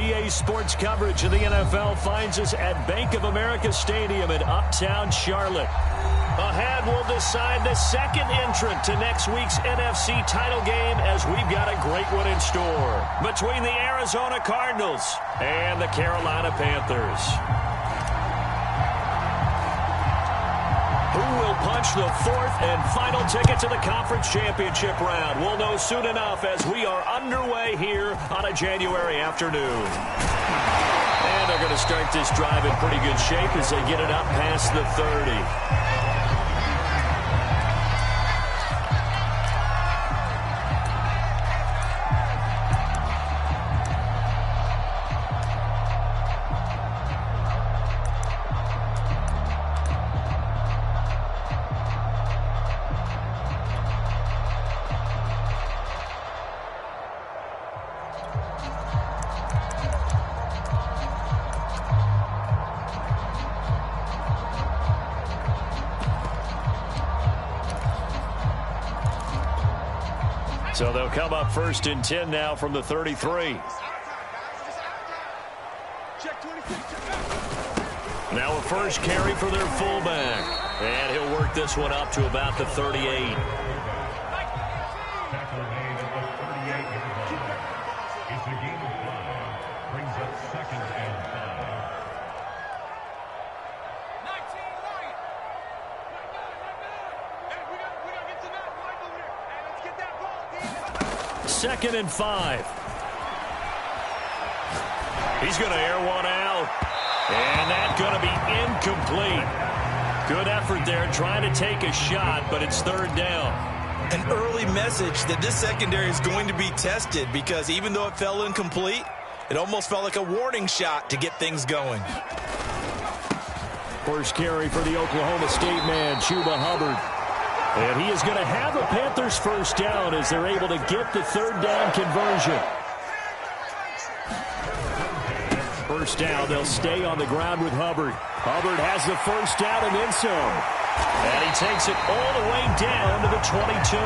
EA Sports coverage of the NFL finds us at Bank of America Stadium in Uptown Charlotte. Ahead, we'll decide the second entrant to next week's NFC title game as we've got a great one in store between the Arizona Cardinals and the Carolina Panthers. Who will punch the fourth and final ticket to the conference championship round? We'll know soon enough as we are underway here on a January afternoon. And they're going to start this drive in pretty good shape as they get it up past the 30. So they'll come up 1st and 10 now from the 33. Now a first carry for their fullback. And he'll work this one up to about the 38. Second and 5. He's going to air one out. And that's going to be incomplete. Good effort there trying to take a shot, but it's 3rd down. An early message that this secondary is going to be tested because even though it fell incomplete, it almost felt like a warning shot to get things going. First carry for the Oklahoma State man, Chuba Hubbard. And he is going to have a Panthers first down as they're able to get the 3rd down conversion. First down, they'll stay on the ground with Hubbard. Hubbard has the first down and then some. And he takes it all the way down to the 22.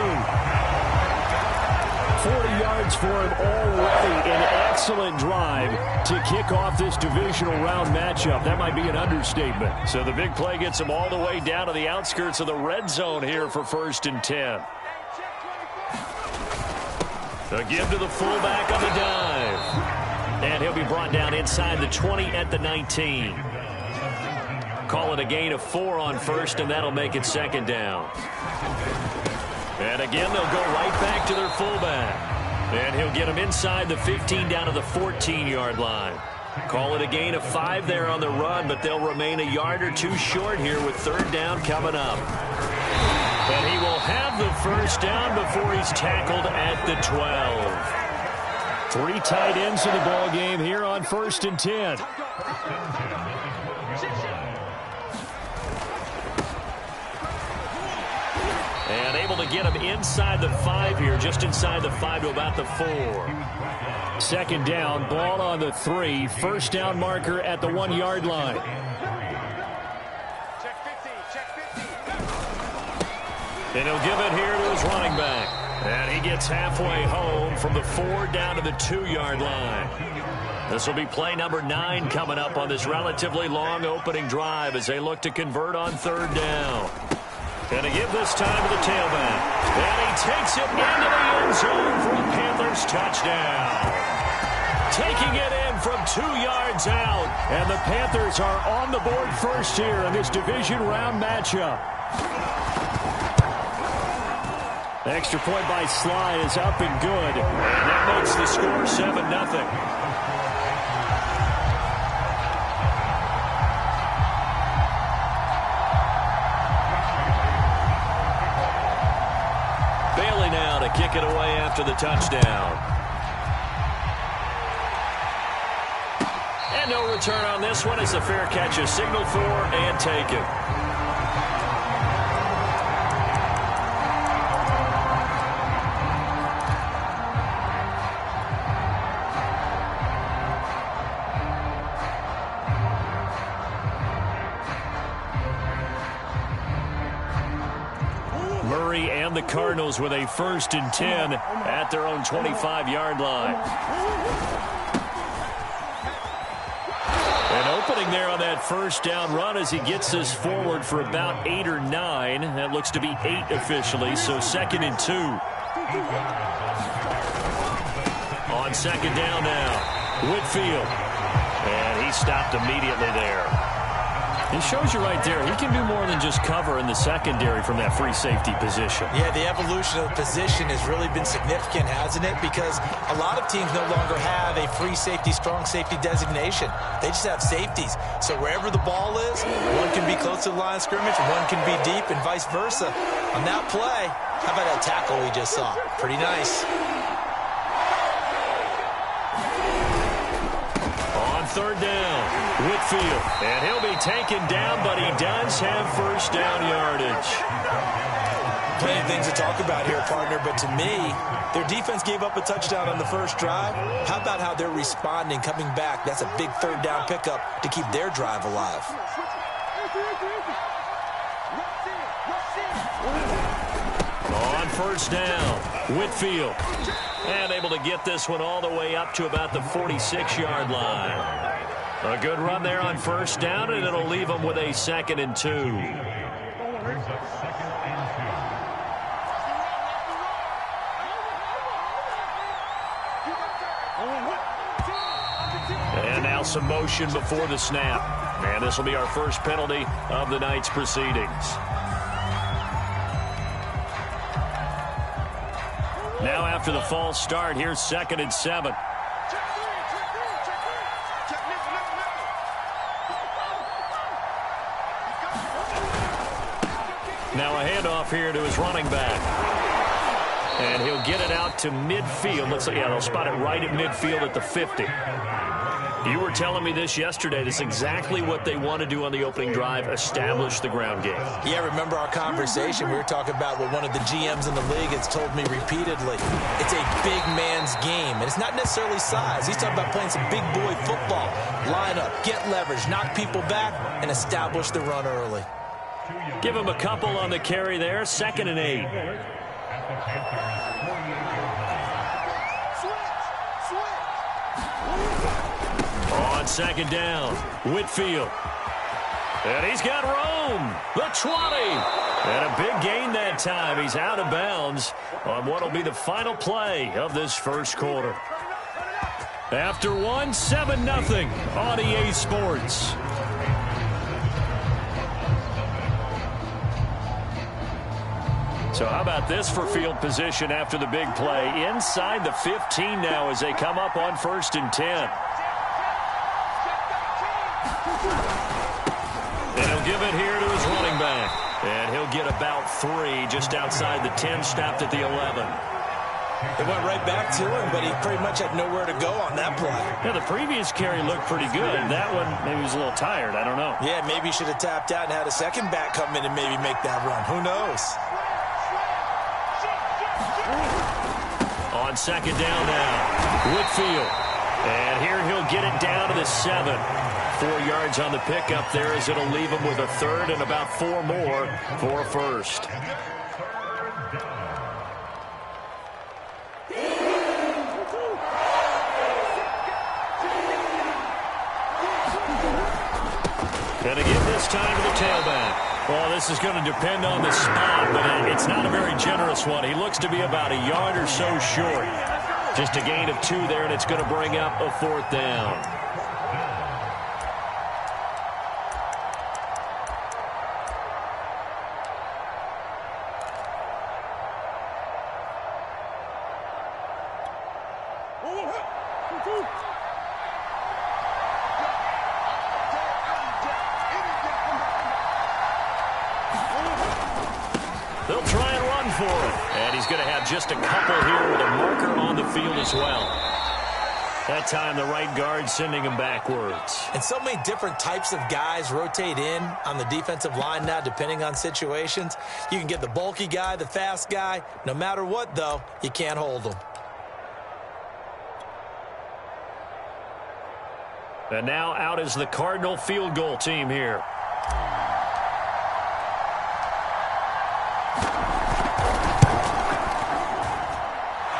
40 yards for him already. An excellent drive to kick off this divisional round matchup. That might be an understatement. So the big play gets him all the way down to the outskirts of the red zone here for 1st and 10. A give to the fullback on the dive. And he'll be brought down inside the 20 at the 19. Call it a gain of 4 on first, and that'll make it 2nd down. And again, they'll go right back to their fullback. And he'll get him inside the 15 down to the 14-yard line. Call it a gain of 5 there on the run, but they'll remain a yard or 2 short here with 3rd down coming up. And he will have the first down before he's tackled at the 12. 3 tight ends in the ball game here on 1st and 10. And able to get him inside the 5 here, just inside the 5 to about the 4. 2nd down, ball on the 3. First down marker at the 1-yard line. And he'll give it here to his running back. And he gets halfway home from the 4 down to the 2-yard line. This will be play number 9 coming up on this relatively long opening drive as they look to convert on 3rd down. And to give this time to the tailback. And he takes it into the end zone for a Panthers touchdown. Taking it in from 2 yards out. And the Panthers are on the board first here in this division round matchup. Extra point by Slide is up and good. And that makes the score 7-0. Kick it away after the touchdown. And no return on this one as the fair catch is signaled for and taken. The Cardinals with a 1st and 10 at their own 25-yard line. there on that first down run as he gets this forward for about 8 or 9. That looks to be 8 officially, so 2nd and 2. On 2nd down now, Whitfield. And he stopped immediately there. It shows you right there, he can do more than just cover in the secondary from that free safety position. Yeah, the evolution of the position has really been significant, hasn't it? Because a lot of teams no longer have a free safety, strong safety designation. They just have safeties. So wherever the ball is, one can be close to the line of scrimmage, one can be deep, and vice versa. On that play, how about that tackle we just saw? Pretty nice. On 3rd down, Whitfield. And he'll be taken down, but he does have first down yardage. Plenty of things to talk about here, partner, but to me, their defense gave up a touchdown on the first drive. How about how they're responding, coming back? That's a big 3rd down pickup to keep their drive alive. On 1st down, Whitfield. And able to get this one all the way up to about the 46-yard line. A good run there on 1st down, and it'll leave them with a 2nd and 2. And now some motion before the snap. And this will be our first penalty of the night's proceedings. Now after the false start, here's 2nd and 7. Now a handoff here to his running back. And he'll get it out to midfield. Let's see, yeah, they'll spot it right at midfield at the 50. You were telling me this yesterday. This is exactly what they want to do on the opening drive, establish the ground game. Yeah, remember our conversation? We were talking about what one of the GMs in the league has told me repeatedly. It's a big man's game, and it's not necessarily size. He's talking about playing some big boy football. Line up, get leverage, knock people back, and establish the run early. Give him a couple on the carry there, 2nd and 8. On 2nd down, Whitfield. And he's got room. The 20. And a big gain that time. He's out of bounds on what will be the final play of this first quarter. After one, 7-0 on EA Sports. So how about this for field position after the big play? Inside the 15 now as they come up on 1st and 10. And he'll give it here to his running back. And he'll get about 3 just outside the 10, stopped at the 11. It went right back to him, but he pretty much had nowhere to go on that play. Yeah, the previous carry looked pretty good. That one, maybe he was a little tired. I don't know. Yeah, maybe he should have tapped out and had a second back come in and maybe make that run. Who knows? On 2nd down now, Whitfield. And here he'll get it down to the 7. 4 yards on the pickup there as it'll leave him with a 3rd and about 4 more for a 1st. And again this time to the tailback. Well, this is going to depend on the spot, but it's not a very generous one. He looks to be about a yard or so short. Just a gain of 2 there, and it's going to bring up a 4th down. They'll try and run for it. And he's going to have just a couple here with a marker on the field as well. That time the right guard sending him backwards. And so many different types of guys rotate in on the defensive line now depending on situations. You can get the bulky guy, the fast guy. No matter what, though, you can't hold them. And now out is the Cardinal field goal team here.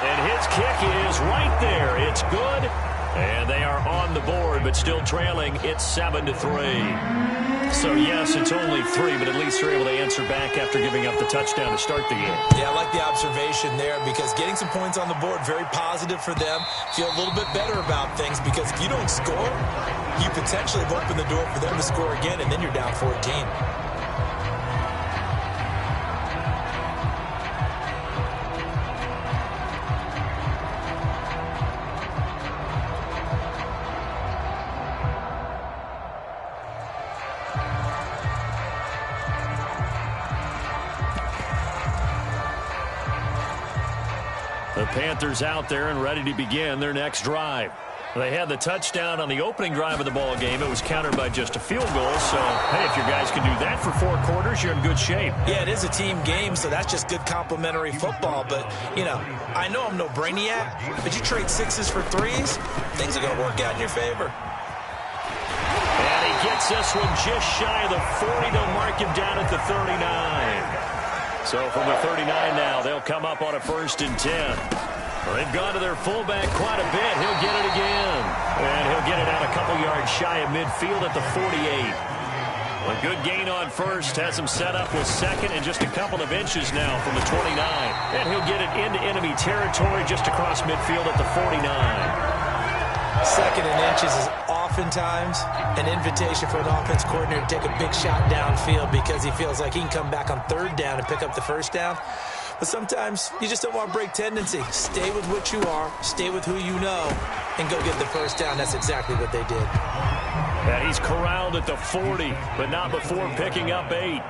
And his kick is right there. It's good. And they are on the board, but still trailing. It's 7-3. So, yes, it's only 3, but at least they're able to answer back after giving up the touchdown to start the game. Yeah, I like the observation there because getting some points on the board, very positive for them. Feel a little bit better about things because if you don't score, you potentially have opened the door for them to score again, and then you're down 14. The Panthers out there and ready to begin their next drive. They had the touchdown on the opening drive of the ball game. It was countered by just a field goal. So, hey, if your guys can do that for 4 quarters, you're in good shape. Yeah, it is a team game, so that's just good complementary football. But, you know, I know I'm no brainiac, but you trade 6s for 3s, things are going to work out in your favor. And he gets this one just shy of the 40 to mark him down at the 39. So from the 39 now, they'll come up on a 1st and 10. They've gone to their fullback quite a bit. He'll get it again. And he'll get it out a couple yards shy of midfield at the 48. A good gain on 1st. Has him set up with 2nd and just a couple of inches now from the 29. And he'll get it into enemy territory just across midfield at the 49. 2nd and inches is oftentimes an invitation for an offense coordinator to take a big shot downfield because he feels like he can come back on 3rd down and pick up the 1st down. But sometimes you just don't want to break tendency. Stay with what you are, stay with who you know, and go get the 1st down. That's exactly what they did. And he's corralled at the 40, but not before picking up 8.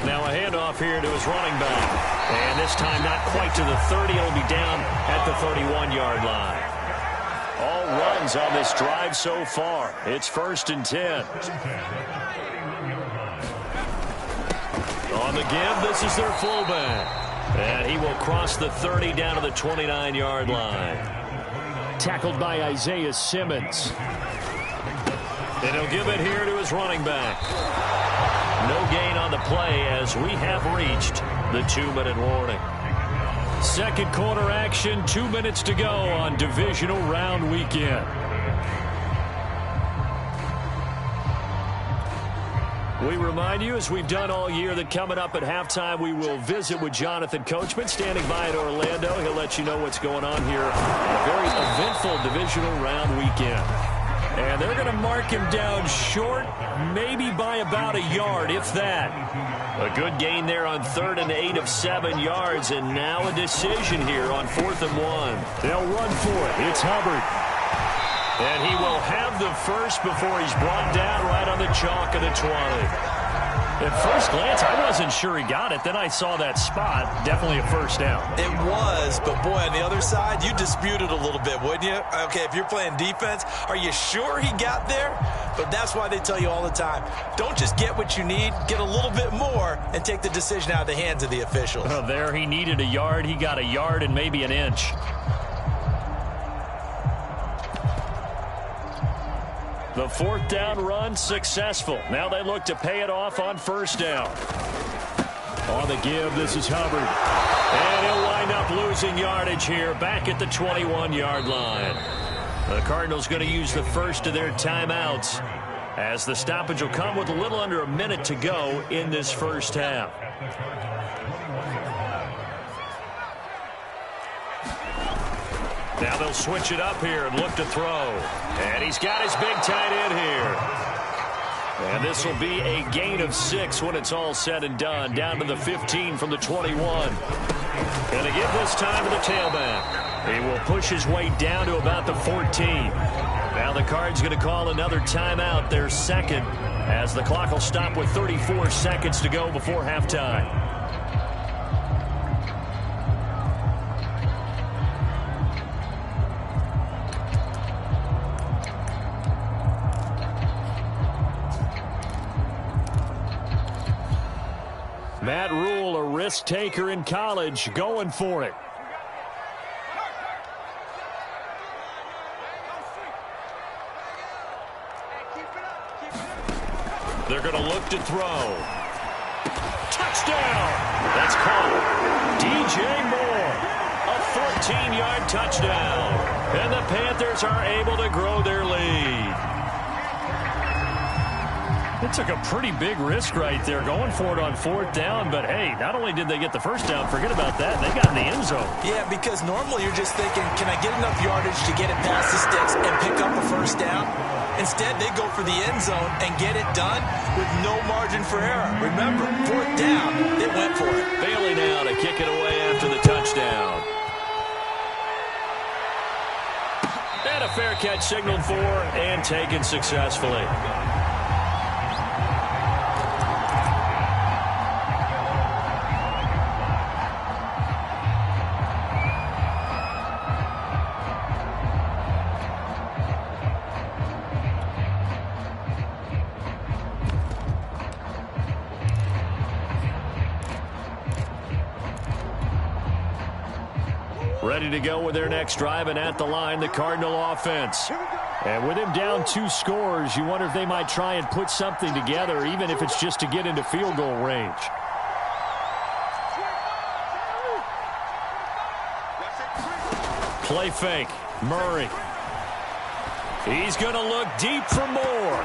Now a handoff here to his running back. And this time not quite to the 30. It'll be down at the 31-yard line. All runs on this drive so far. It's 1st and 10. On the give, this is their fullback. And he will cross the 30 down to the 29-yard line. Tackled by Isaiah Simmons. And he'll give it here to his running back. No gain on the play as we have reached the 2-minute warning. 2nd quarter action, 2 minutes to go on divisional round weekend. We remind you, as we've done all year, that coming up at halftime, we will visit with Jonathan Coachman, standing by in Orlando. He'll let you know what's going on here. A very eventful divisional round weekend. And they're going to mark him down short, maybe by about a yard, if that. A good gain there on 3rd and 8 of 7 yards, and now a decision here on 4th and 1. They'll run for it. It's Hubbard. And he will have the 1st before he's brought down right on the chalk of the 20. At first glance, I wasn't sure he got it. Then I saw that spot. Definitely a 1st down. It was, but boy, on the other side, you disputed a little bit, wouldn't you? Okay, if you're playing defense, are you sure he got there? But that's why they tell you all the time, don't just get what you need, get a little bit more, and take the decision out of the hands of the officials. Oh, there he needed a yard. He got a yard and maybe an inch. The 4th down run successful. Now they look to pay it off on 1st down. On the give, this is Hubbard. And he'll wind up losing yardage here back at the 21-yard line. The Cardinals going to use the 1st of their timeouts as the stoppage will come with a little under a minute to go in this 1st half. Now they'll switch it up here and look to throw. And he's got his big tight end here. And this will be a gain of 6 when it's all said and done. Down to the 15 from the 21. Going to give this time to the tailback. He will push his way down to about the 14. Now the Cards going to call another timeout, their 2nd, as the clock will stop with 34 seconds to go before halftime. Matt Rule, a risk taker in college, going for it. They're going to look to throw. Touchdown! That's called. DJ Moore, a 17-yard touchdown. And the Panthers are able to grow their lead. It took a pretty big risk right there going for it on 4th down. But, hey, not only did they get the first down, forget about that, they got in the end zone. Yeah, because normally you're just thinking, can I get enough yardage to get it past the sticks and pick up a first down? Instead, they go for the end zone and get it done with no margin for error. Remember, 4th down, they went for it. Bailey now to kick it away after the touchdown. And a fair catch signaled for and taken successfully. Ready to go with their next drive, and at the line, the Cardinal offense. And with him down 2 scores, you wonder if they might try and put something together, even if it's just to get into field goal range. Play fake. Murray. He's going to look deep for more.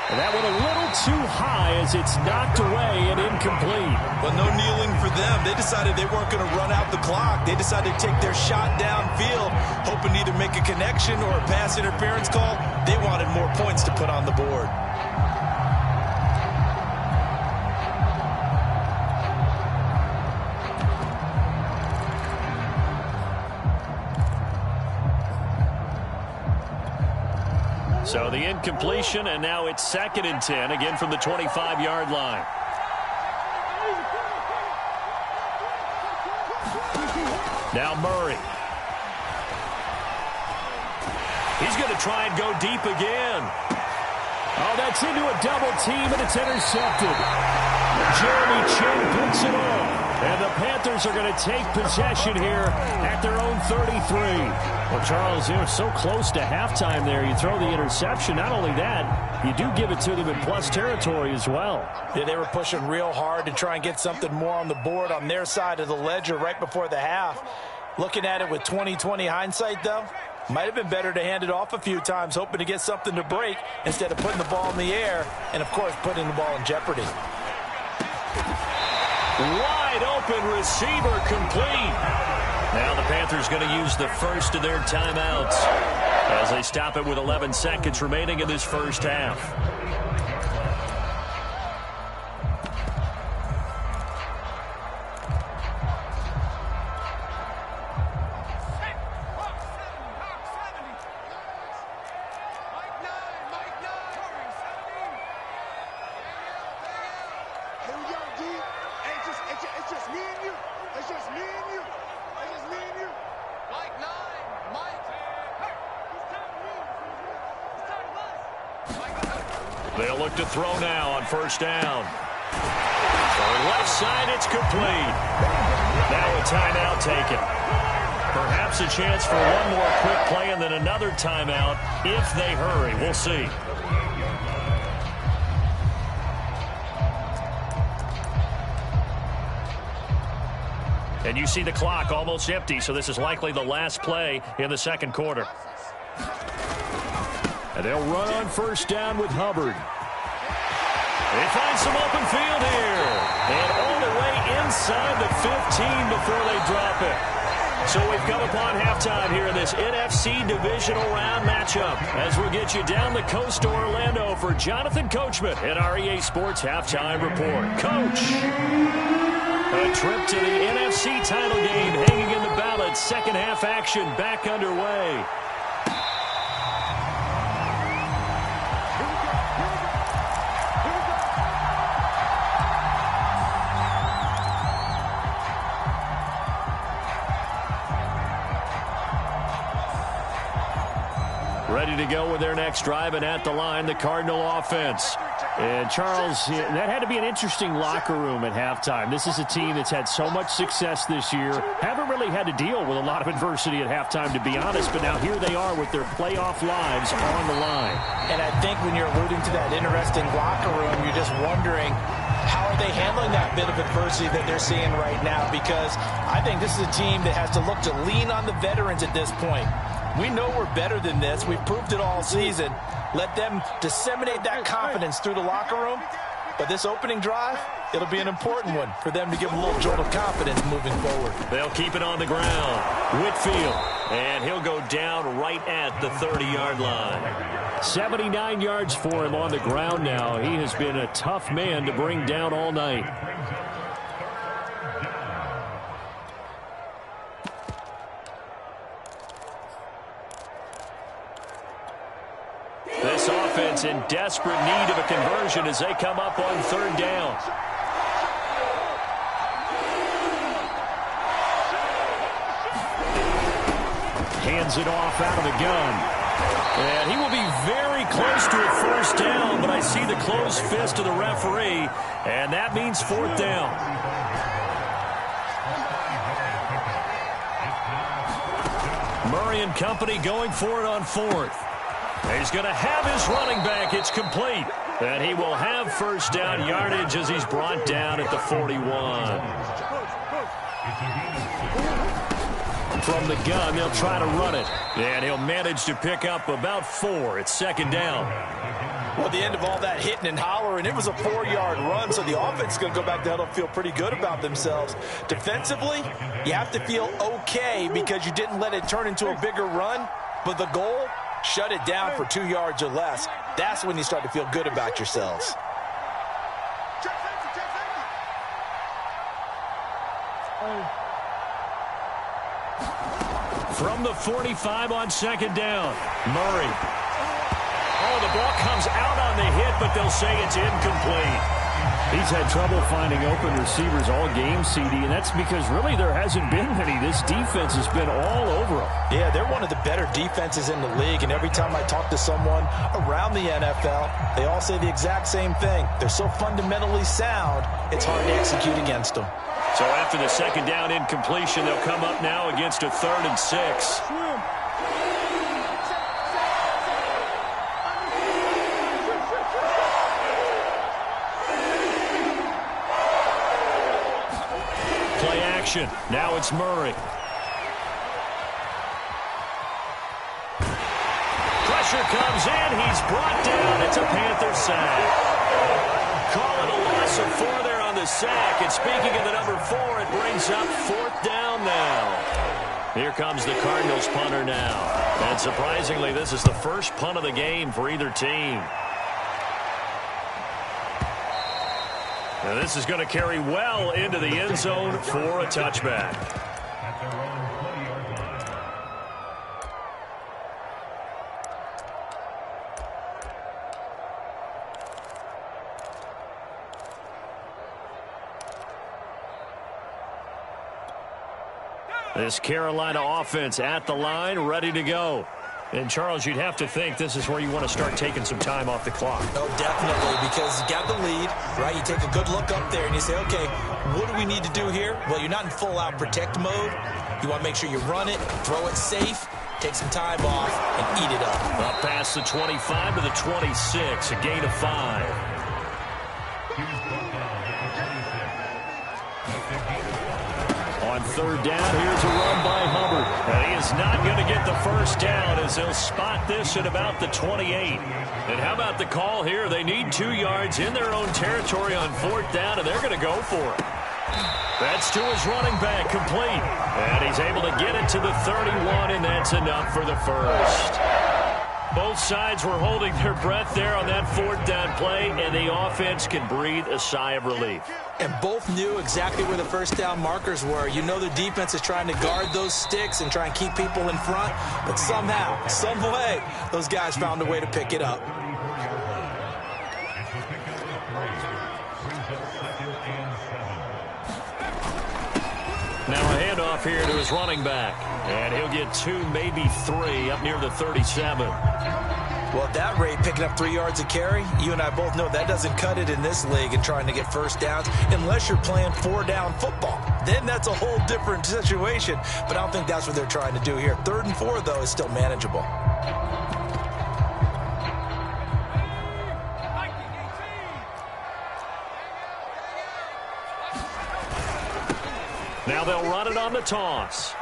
And that went a little too high as it's knocked away and incomplete. Well, no kneeling for them. They decided they weren't going to run out the clock. They decided to take their shot downfield, hoping to either make a connection or a pass interference call. They wanted more points to put on the board. So the incompletion, and now it's 2nd and 10, again from the 25-yard line. Now Murray. He's going to try and go deep again. Oh, that's into a double team, and it's intercepted. Jeremy Chin picks it off. And the Panthers are going to take possession here at their own 33. Well, Charles, they were so close to halftime there. You throw the interception. Not only that, you do give it to them in plus territory as well. Yeah, they were pushing real hard to try and get something more on the board on their side of the ledger right before the half. Looking at it with 20/20 hindsight, though, might have been better to hand it off a few times, hoping to get something to break instead of putting the ball in the air and, of course, putting the ball in jeopardy. Wide open receiver complete. Now the Panthers going to use the first of their timeouts as they stop it with 11 seconds remaining in this first half. They'll look to throw now on first down. For left side, it's complete. Now a timeout taken. Perhaps a chance for one more quick play and then another timeout if they hurry. We'll see. And you see the clock almost empty, so this is likely the last play in the second quarter. And they'll run on first down with Hubbard. They find some open field here. And all the way inside the 15 before they drop it. So we've come upon halftime here in this NFC Divisional Round matchup as we'll get you down the coast to Orlando for Jonathan Coachman in our EA Sports Halftime Report. Coach, a trip to the NFC title game hanging in the balance. Second half action back underway. Ready to go with their next drive, and at the line, the Cardinal offense. And, Charles, that had to be an interesting locker room at halftime. This is a team that's had so much success this year. Haven't really had to deal with a lot of adversity at halftime, to be honest, but now here they are with their playoff lives on the line. And I think when you're alluding to that interesting locker room, you're just wondering How are they handling that bit of adversity that they're seeing right now? Because I think this is a team that has to look to lean on the veterans at this point. We know we're better than this. We've proved it all season. Let them disseminate that confidence through the locker room. But this opening drive, it'll be an important one for them to give them a little jolt of confidence moving forward. They'll keep it on the ground. Whitfield, and he'll go down right at the 30-yard line. 79 yards for him on the ground now. He has been a tough man to bring down all night. This offense in desperate need of a conversion as they come up on third down. Hands it off out of the gun. And he will be very close to a first down, but I see the closed fist of the referee, and that means fourth down. Murray and company going for it on fourth. He's going to have his running back. It's complete. And he will have first down yardage as he's brought down at the 41. From the gun, they'll try to run it. And he'll manage to pick up about 4. It's second down. Well, at the end of all that hitting and hollering, it was a 4-yard run, so the offense is going to go back down and feel pretty good about themselves. Defensively, you have to feel okay because you didn't let it turn into a bigger run. But the goal, shut it down for 2 yards or less. That's when you start to feel good about yourselves. From the 45 on second down, Murray. Oh, the ball comes out on the hit, but they'll say it's incomplete. He's had trouble finding open receivers all game, CD, and that's because really there hasn't been many. This defense has been all over him. Yeah, they're one of the better defenses in the league, and every time I talk to someone around the NFL, they all say the exact same thing. They're so fundamentally sound, it's hard to execute against them. So after the second down incompletion, they'll come up now against a 3rd and 6. Play action. Now it's Murray. Pressure comes in. He's brought down. It's a Panther sack. Call it a loss of 4 there on the sack. And speaking of the number 4, it brings up 4th down now. Here comes the Cardinals punter now. And surprisingly, this is the first punt of the game for either team. Now this is going to carry well into the end zone for a touchback. This Carolina offense at the line, ready to go. And, Charles, you'd have to think this is where you want to start taking some time off the clock. Oh, definitely, because you got the lead, right? You take a good look up there and you say, okay, what do we need to do here? Well, you're not in full-out protect mode. You want to make sure you run it, throw it safe, take some time off, and eat it up. Up past the 25 to the 26, a gain of 5. On third down, here's a run by Hubbard. And he is not going to get the first down as they'll spot this at about the 28. And how about the call here? They need 2 yards in their own territory on 4th down, and they're going to go for it. That's to his running back, complete. And he's able to get it to the 31, and that's enough for the first. Both sides were holding their breath there on that 4th down play, and the offense can breathe a sigh of relief. And both knew exactly where the first down markers were. You know the defense is trying to guard those sticks and try and keep people in front, but somehow, some way, those guys found a way to pick it up. Now a handoff here to his running back. And he'll get 2, maybe 3 up near the 37. Well, at that rate, picking up 3 yards a carry, you and I both know that doesn't cut it in this league and trying to get first downs unless you're playing 4-down football. Then that's a whole different situation. But I don't think that's what they're trying to do here. 3rd and 4, though, is still manageable. Now they'll run it on the toss.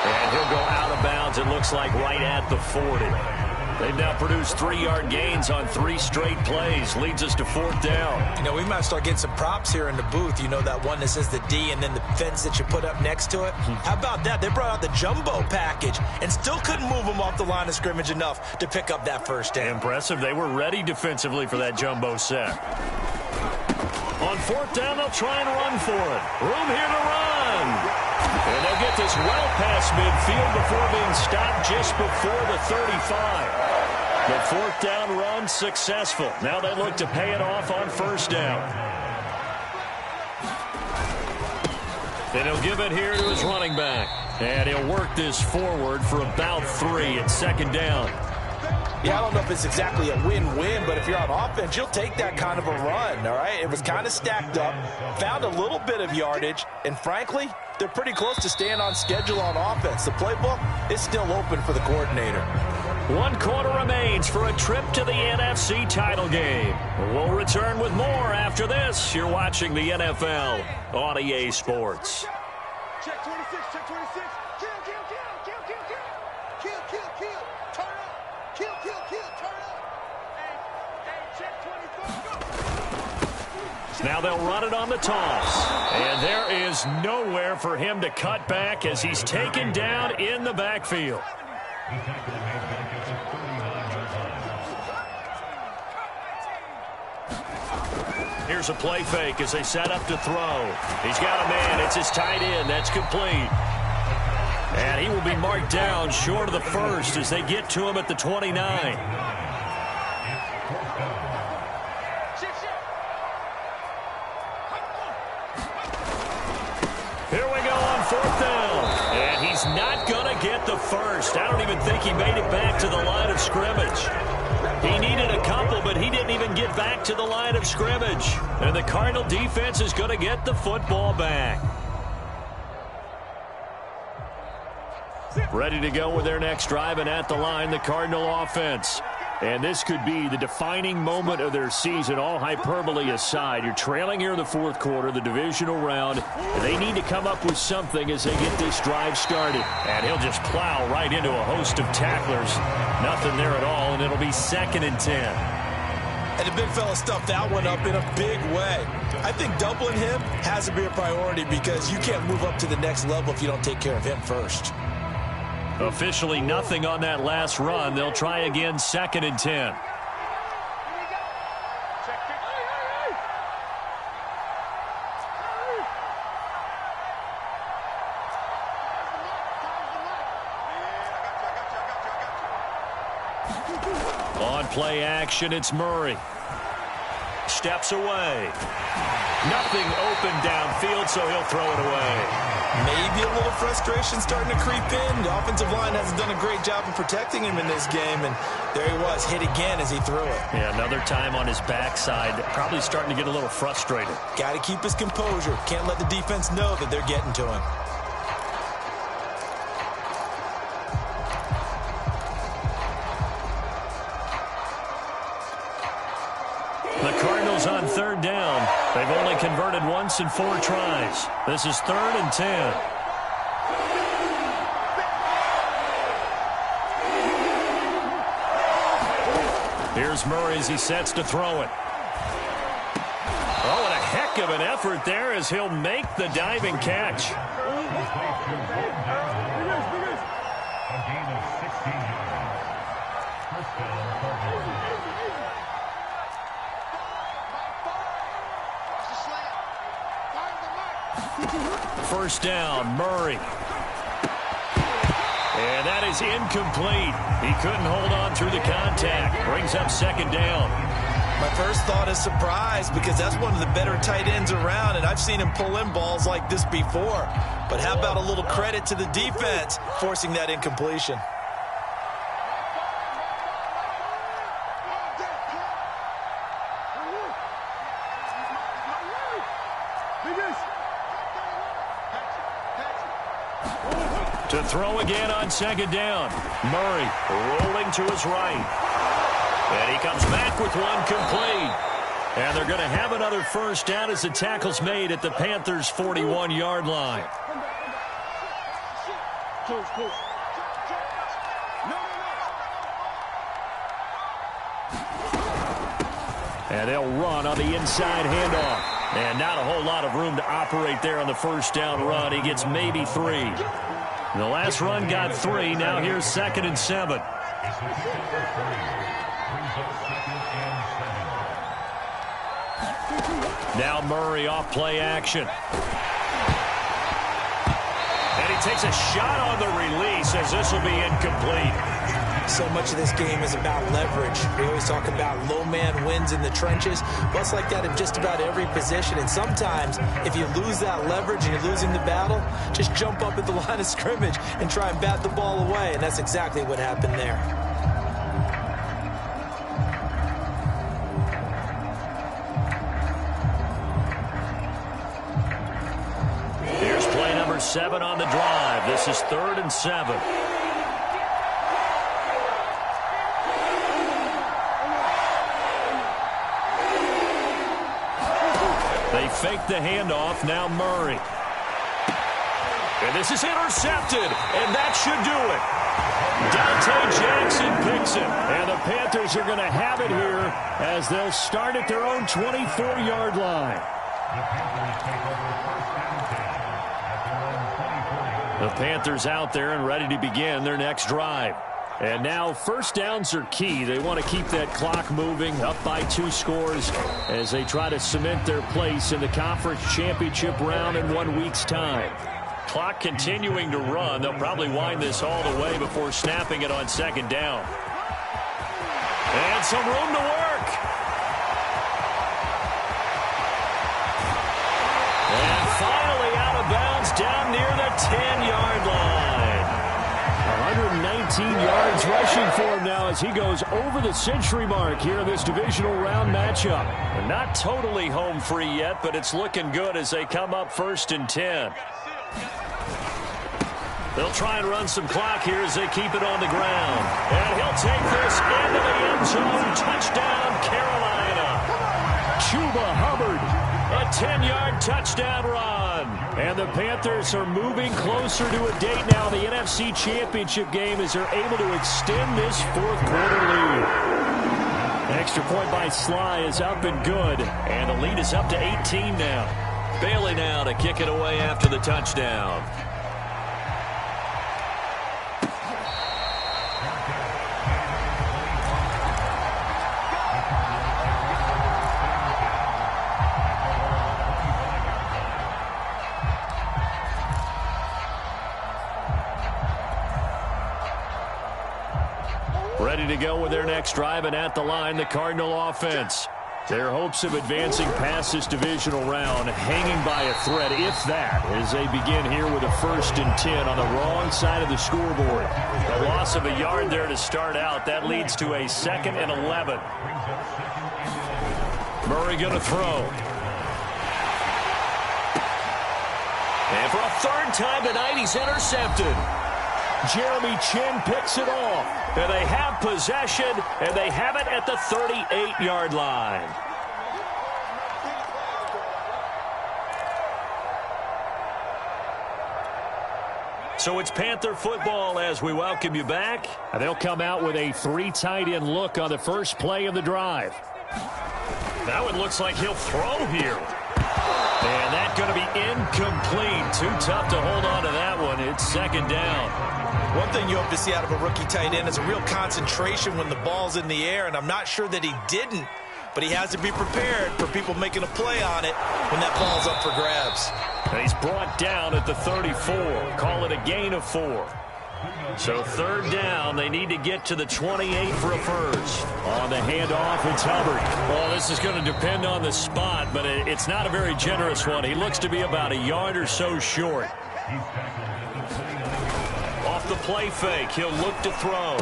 And he'll go out of bounds, it looks like, right at the 40. They've now produced 3-yard gains on 3 straight plays. Leads us to 4th down. You know, we might start getting some props here in the booth. You know, that one that says the D and then the fence that you put up next to it? How about that? They brought out the jumbo package and still couldn't move them off the line of scrimmage enough to pick up that first down. Impressive. They were ready defensively for that jumbo set. On 4th down, they'll try and run for it. Room here to run. And they'll get this well past midfield before being stopped just before the 35. The 4th down run successful. Now they look to pay it off on 1st down. And he'll give it here to his running back. And he'll work this forward for about 3 at 2nd down. Yeah, I don't know if it's exactly a win-win, but if you're on offense, you'll take that kind of a run, all right? It was kind of stacked up, found a little bit of yardage, and frankly, they're pretty close to staying on schedule on offense. The playbook is still open for the coordinator. 1 quarter remains for a trip to the NFC title game. We'll return with more after this. You're watching the NFL on EA Sports. Check 26, check 26. Kill, kill, kill, kill, kill, kill. Kill, kill, kill. Turn up. Kill, kill, kill. Turn up. Hey, check 24. Go. Now they'll run it on the toss. And there is nowhere for him to cut back as he's taken down in the backfield. Here's a play fake as they set up to throw. He's got a man. It's his tight end. That's complete. And he will be marked down short of the first as they get to him at the 29. Here we go on 4th down. And he's not going to get the first. I don't even think he made it back to the line of scrimmage. He needed a couple, but he didn't even get back to the line of scrimmage. And the Cardinal defense is going to get the football back. Ready to go with their next drive, and at the line, the Cardinal offense. And this could be the defining moment of their season, all hyperbole aside. You're trailing here in the 4th quarter, the divisional round, and they need to come up with something as they get this drive started. And he'll just plow right into a host of tacklers. Nothing there at all, and it'll be 2nd and 10. And the big fella stuffed that one up in a big way. I think doubling him has to be a priority because you can't move up to the next level if you don't take care of him first. Officially nothing on that last run. They'll try again, 2nd and 10. On play action, it's Murray. Steps away. Nothing open downfield, so he'll throw it away. Maybe a little frustration starting to creep in. The offensive line hasn't done a great job of protecting him in this game, and there he was, hit again as he threw it. Yeah, another time on his backside, probably starting to get a little frustrated. Got to keep his composure. Can't let the defense know that they're getting to him. The Cardinals on 3rd down. They've only converted once in 4 tries. This is 3rd and 10. Here's Murray as he sets to throw it. Oh, and a heck of an effort there as he'll make the diving catch. First down, Murray. And that is incomplete. He couldn't hold on through the contact. Brings up 2nd down. My first thought is surprise because that's one of the better tight ends around, and I've seen him pull in balls like this before. But how about a little credit to the defense forcing that incompletion? To throw again on 2nd down. Murray rolling to his right. And he comes back with one complete. And they're going to have another first down as the tackle's made at the Panthers' 41-yard line. And they'll run on the inside handoff. And not a whole lot of room to operate there on the first down run. He gets maybe 3. The last run got 3. Now here's 2nd and 7. Now Murray off play action. And he takes a shot on the release as this will be incomplete. So much of this game is about leverage. We always talk about low man wins in the trenches. Well, it's like that in just about every position. And sometimes, if you lose that leverage and you're losing the battle, just jump up at the line of scrimmage and try and bat the ball away. And that's exactly what happened there. Here's play number 7 on the drive. This is 3rd and 7. They fake the handoff. Now Murray. And this is intercepted. And that should do it. Dante Jackson picks it. And the Panthers are going to have it here as they'll start at their own 24-yard line. The Panthers out there and ready to begin their next drive. And now first downs are key. They want to keep that clock moving, up by 2 scores as they try to cement their place in the conference championship round in 1 week's time. Clock continuing to run. They'll probably wind this all the way before snapping it on 2nd down. And some room to work. And finally out of bounds down near the 10-yard line. 119 yards rushing for him now as he goes over the century mark here in this divisional round matchup. And not totally home free yet, but it's looking good as they come up 1st and 10. They'll try and run some clock here as they keep it on the ground. And he'll take this into the end zone. Touchdown, Carolina. Chuba Hubbard, a 10-yard touchdown run. And the Panthers are moving closer to a date now. The NFC Championship game as they're able to extend this 4th quarter lead. Extra point by Sly is up and good. And the lead is up to 18 now. Bailey now to kick it away after the touchdown. Ready to go with their next drive, and at the line, the Cardinal offense. Their hopes of advancing past this divisional round hanging by a thread, if that, as they begin here with a 1st and 10 on the wrong side of the scoreboard. A loss of a yard there to start out. That leads to a 2nd and 11. Murray going to throw. And for a 3rd time tonight, he's intercepted. Jeremy Chin picks it off. And they have possession, and they have it at the 38-yard line. So it's Panther football as we welcome you back. And they'll come out with a 3 tight end look on the first play of the drive. That one looks like he'll throw here. And that's going to be incomplete. Too tough to hold on to that one. It's 2nd down. One thing you hope to see out of a rookie tight end is a real concentration when the ball's in the air, and I'm not sure that he didn't, but he has to be prepared for people making a play on it when that ball's up for grabs. And he's brought down at the 34. Call it a gain of 4. So 3rd down, they need to get to the 28 for a first. On the handoff, it's Hubbard. Well, this is going to depend on the spot, but it's not a very generous one. He looks to be about a yard or so short. Off the play fake, he'll look to throw.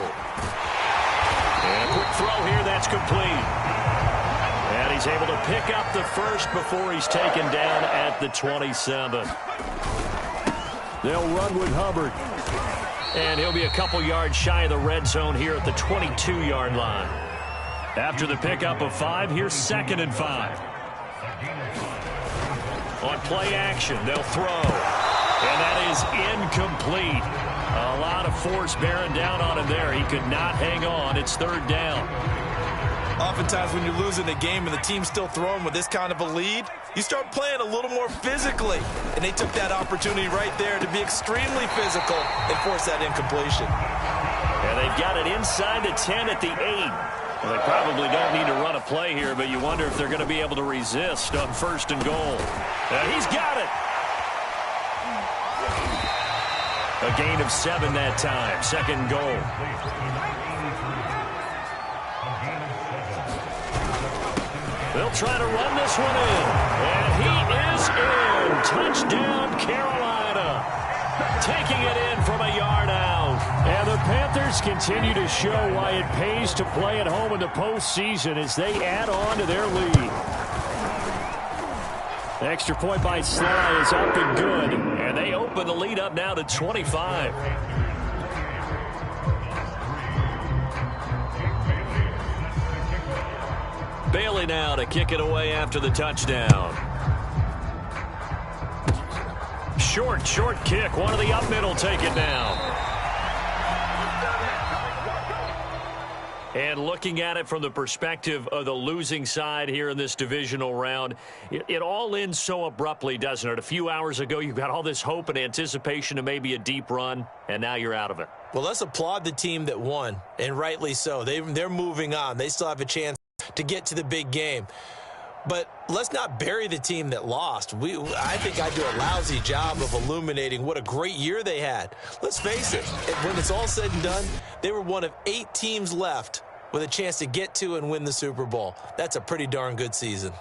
And a quick throw here, that's complete. And he's able to pick up the first before he's taken down at the 27. They'll run with Hubbard. And he'll be a couple yards shy of the red zone here at the 22-yard line. After the pickup of 5, here's 2nd and 5. On play action, they'll throw. And that is incomplete. A lot of force bearing down on him there. He could not hang on. It's 3rd down. Oftentimes when you're losing a game and the team's still throwing with this kind of a lead, you start playing a little more physically. And they took that opportunity right there to be extremely physical and force that incompletion. And they've got it inside the 10 at the 8. Well, they probably don't need to run a play here, but you wonder if they're going to be able to resist on 1st and goal. He's got it. A gain of 7 that time. 2nd goal. They'll try to run this one in. And he is in. Touchdown, Carolina. Taking it in from a yard out. And the Panthers continue to show why it pays to play at home in the postseason as they add on to their lead. The extra point by Sly is up and good. And they open the lead up now to 25. Bailey now to kick it away after the touchdown. Short kick. One of the up middle take it down. And looking at it from the perspective of the losing side here in this divisional round, it all ends so abruptly, doesn't it? A few hours ago, you got all this hope and anticipation of maybe a deep run, and now you're out of it. Well, let's applaud the team that won, and rightly so. They're moving on. They still have a chance to get to the big game. But let's not bury the team that lost. I think I do a lousy job of illuminating what a great year they had. Let's face it, when it's all said and done, they were one of 8 teams left with a chance to get to and win the Super Bowl. That's a pretty darn good season.